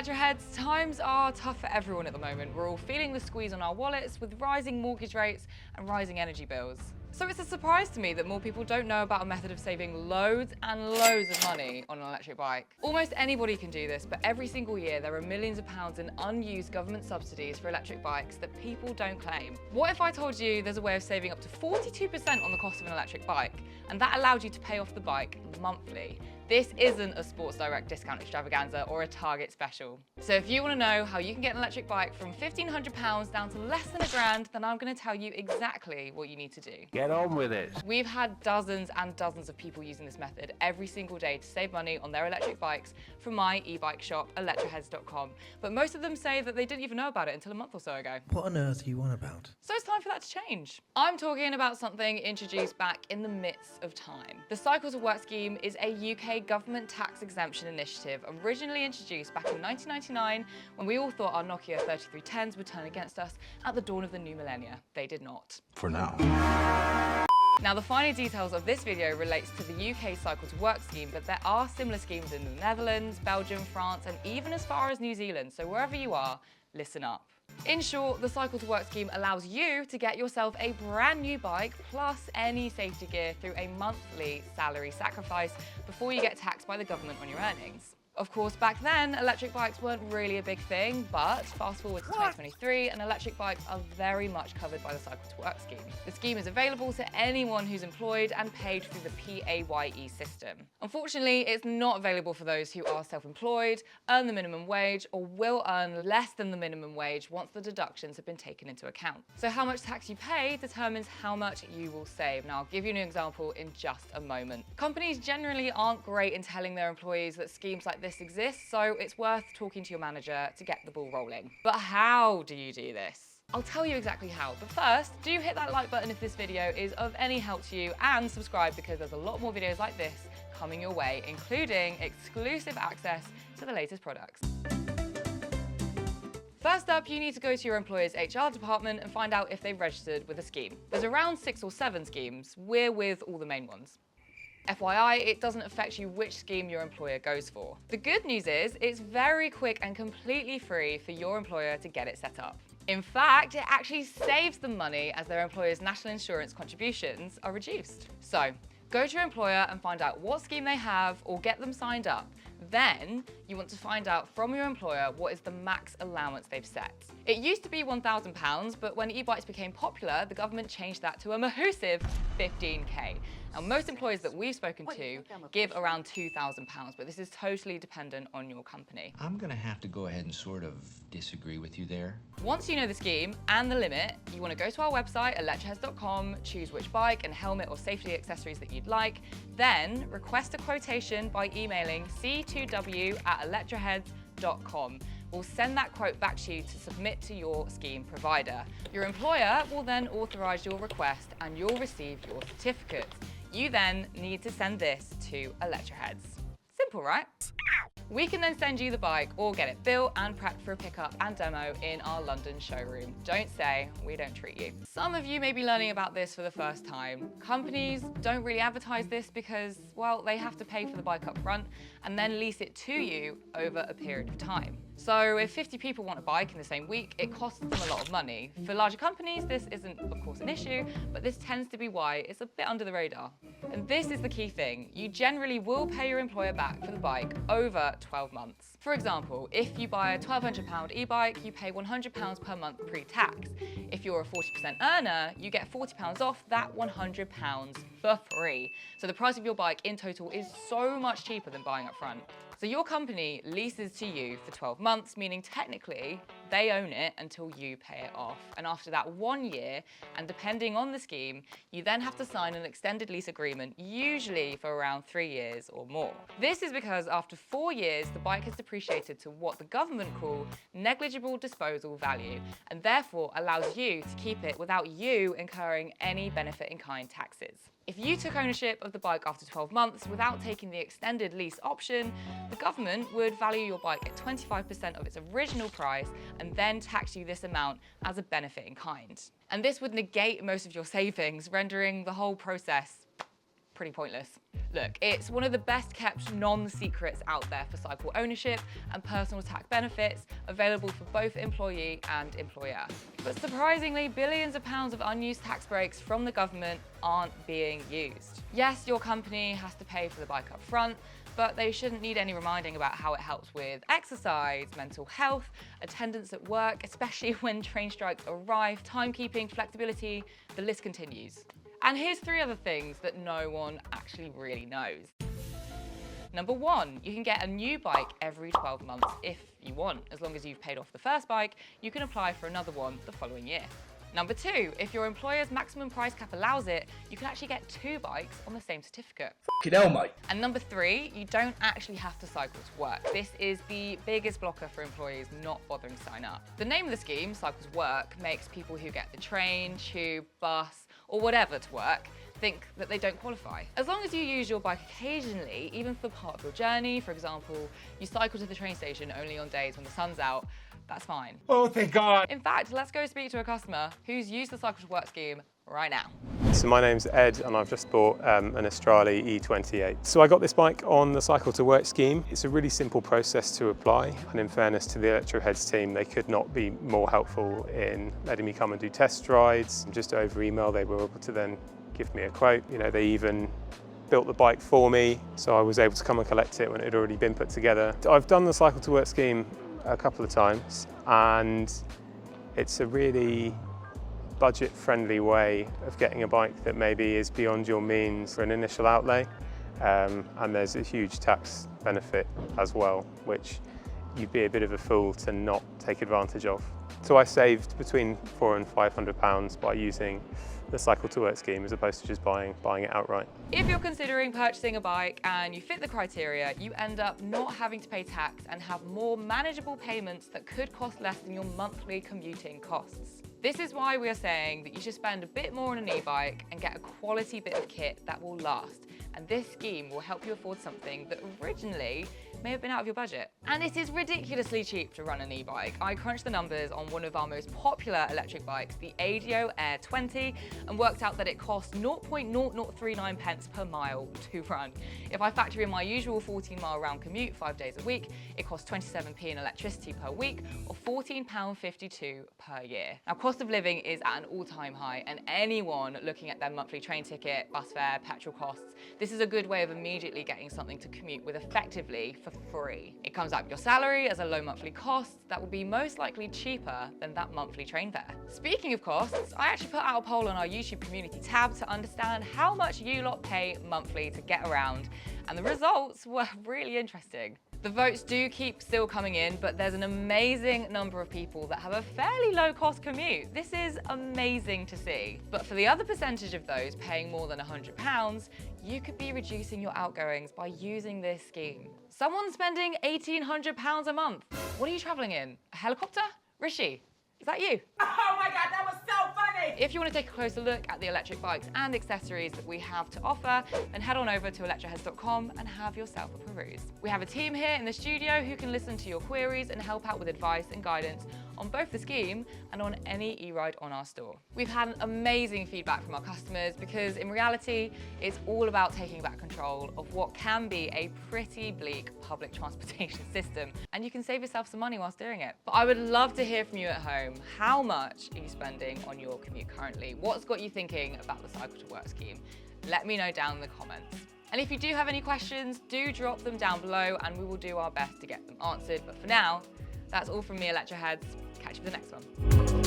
Electroheads, times are tough for everyone at the moment. We're all feeling the squeeze on our wallets with rising mortgage rates and rising energy bills. So it's a surprise to me that more people don't know about a method of saving loads and loads of money on an electric bike. Almost anybody can do this, but every single year there are millions of pounds in unused government subsidies for electric bikes that people don't claim. What if I told you there's a way of saving up to 42% on the cost of an electric bike, and that allowed you to pay off the bike monthly? This isn't a Sports Direct discount extravaganza or a Target special. So if you want to know how you can get an electric bike from £1,500 down to less than £1,000, then I'm going to tell you exactly what you need to do. Get on with it. We've had dozens and dozens of people using this method every single day to save money on their electric bikes from my e-bike shop, Electroheads.com. But most of them say that they didn't even know about it until a month or so ago. What on earth are you on about? So it's time for that to change. I'm talking about something introduced back in the midst of time. The Cycle to Work scheme is a UK government tax exemption initiative originally introduced back in 1999 when we all thought our Nokia 3310s would turn against us at the dawn of the new millennia. They did not. For now. Now, the finer details of this video relates to the UK Cycle to Work scheme, but there are similar schemes in the Netherlands, Belgium, France, and even as far as New Zealand. So wherever you are, listen up. In short, the Cycle to Work scheme allows you to get yourself a brand new bike plus any safety gear through a monthly salary sacrifice before you get taxed by the government on your earnings. Of course, back then, electric bikes weren't really a big thing, but fast forward to 2023, and electric bikes are very much covered by the Cycle to Work scheme. The scheme is available to anyone who's employed and paid through the PAYE system. Unfortunately, it's not available for those who are self-employed, earn the minimum wage, or will earn less than the minimum wage once the deductions have been taken into account. So how much tax you pay determines how much you will save. Now, I'll give you an example in just a moment. Companies generally aren't great in telling their employees that schemes like this exists, so it's worth talking to your manager to get the ball rolling. But how do you do this? I'll tell you exactly how, but first, do hit that like button if this video is of any help to you, and subscribe because there's a lot more videos like this coming your way, including exclusive access to the latest products. First up, you need to go to your employer's HR department and find out if they've registered with a scheme. There's around 6 or 7 schemes. We're with all the main ones. FYI, it doesn't affect you which scheme your employer goes for. The good news is it's very quick and completely free for your employer to get it set up. In fact, it actually saves them money as their employer's national insurance contributions are reduced. So, go to your employer and find out what scheme they have or get them signed up. Then, you want to find out from your employer what is the max allowance they've set. It used to be £1,000, but when e-bikes became popular, the government changed that to a massive 15k. Now, most employers that we've spoken to give around £2,000, but this is totally dependent on your company. I'm gonna have to go ahead and sort of disagree with you there. Once you know the scheme and the limit, you want to go to our website, electroheads.com, choose which bike and helmet or safety accessories that you'd like, then request a quotation by emailing c2w@electroheads.com. We'll send that quote back to you to submit to your scheme provider. Your employer will then authorise your request and you'll receive your certificate. You then need to send this to Electroheads. Simple, right? We can then send you the bike or get it built and prepped for a pickup and demo in our London showroom. Don't say we don't treat you. Some of you may be learning about this for the first time. Companies don't really advertise this because, well, they have to pay for the bike up front and then lease it to you over a period of time. So if 50 people want a bike in the same week, it costs them a lot of money. For larger companies, this isn't, of course, an issue, but this tends to be why it's a bit under the radar. And this is the key thing. You generally will pay your employer back for the bike over 12 months. For example, if you buy a £1,200 e-bike, you pay £100 per month pre-tax. If you're a 40% earner, you get £40 off that £100 for free. So the price of your bike in total is so much cheaper than buying up front. So your company leases to you for 12 months, meaning technically they own it until you pay it off. And after that 1 year, and depending on the scheme, you then have to sign an extended lease agreement, usually for around 3 years or more. This is because after 4 years, the bike has depreciated to what the government call negligible disposal value, and therefore allows you to keep it without you incurring any benefit in kind taxes. If you took ownership of the bike after 12 months without taking the extended lease option, the government would value your bike at 25% of its original price and then tax you this amount as a benefit in kind. And this would negate most of your savings, rendering the whole process pretty pointless. Look, it's one of the best kept non-secrets out there for cycle ownership and personal tax benefits available for both employee and employer. But surprisingly, billions of pounds of unused tax breaks from the government aren't being used. Yes, your company has to pay for the bike up front, but they shouldn't need any reminding about how it helps with exercise, mental health, attendance at work, especially when train strikes arrive, timekeeping, flexibility, the list continues. And here's 3 other things that no one actually really knows. Number 1, you can get a new bike every 12 months if you want. As long as you've paid off the first bike, you can apply for another one the following year. Number 2, if your employer's maximum price cap allows it, you can actually get 2 bikes on the same certificate. Fucking hell, mate. And number 3, you don't actually have to cycle to work. This is the biggest blocker for employees not bothering to sign up. The name of the scheme, Cycle to Work, makes people who get the train, tube, bus, or whatever to work think that they don't qualify. As long as you use your bike occasionally, even for part of your journey, for example, you cycle to the train station only on days when the sun's out, that's fine. Oh, thank God. In fact, let's go speak to a customer who's used the Cycle to Work scheme right now. So my name's Ed and I've just bought an Estarli E28. So I got this bike on the Cycle to Work scheme. It's a really simple process to apply, and in fairness to the Electroheads team, they could not be more helpful in letting me come and do test rides. Just over email they were able to then give me a quote. You know, they even built the bike for me, so I was able to come and collect it when it had already been put together. I've done the Cycle to Work scheme a couple of times, and it's a really budget-friendly way of getting a bike that maybe is beyond your means for an initial outlay, and there's a huge tax benefit as well, which you'd be a bit of a fool to not take advantage of. So I saved between £400 and £500 by using the Cycle to Work scheme as opposed to just buying it outright. If you're considering purchasing a bike and you fit the criteria, you end up not having to pay tax and have more manageable payments that could cost less than your monthly commuting costs. This is why we are saying that you should spend a bit more on an e-bike and get a quality bit of kit that will last. And this scheme will help you afford something that originally may have been out of your budget. And it is ridiculously cheap to run an e-bike. I crunched the numbers on one of our most popular electric bikes, the ADO Air 20, and worked out that it costs 0.0039 pence per mile to run. If I factor in my usual 14-mile round commute 5 days a week, it costs 27p in electricity per week, or £14.52 per year. Now, cost of living is at an all-time high, and anyone looking at their monthly train ticket, bus fare, petrol costs, this is a good way of immediately getting something to commute with effectively for free. It comes out of your salary as a low monthly cost that will be most likely cheaper than that monthly train fare. Speaking of costs, I actually put out a poll on our YouTube community tab to understand how much you lot pay monthly to get around, and the results were really interesting. The votes do keep still coming in, but there's an amazing number of people that have a fairly low cost commute. This is amazing to see. But for the other percentage of those paying more than £100, you could be reducing your outgoings by using this scheme. Someone spending £1,800 a month. What are you traveling in? A helicopter? Rishi, is that you? Oh my God, that was so funny! If you want to take a closer look at the electric bikes and accessories that we have to offer, then head on over to electroheads.com and have yourself a peruse. We have a team here in the studio who can listen to your queries and help out with advice and guidance on both the scheme and on any e-ride on our store. We've had amazing feedback from our customers because in reality, it's all about taking back control of what can be a pretty bleak public transportation system, and you can save yourself some money whilst doing it. But I would love to hear from you at home. How much are you spending on your commute currently? What's got you thinking about the Cycle to Work scheme? Let me know down in the comments. And if you do have any questions, do drop them down below and we will do our best to get them answered. But for now, that's all from me, Electroheads. Catch you for the next one.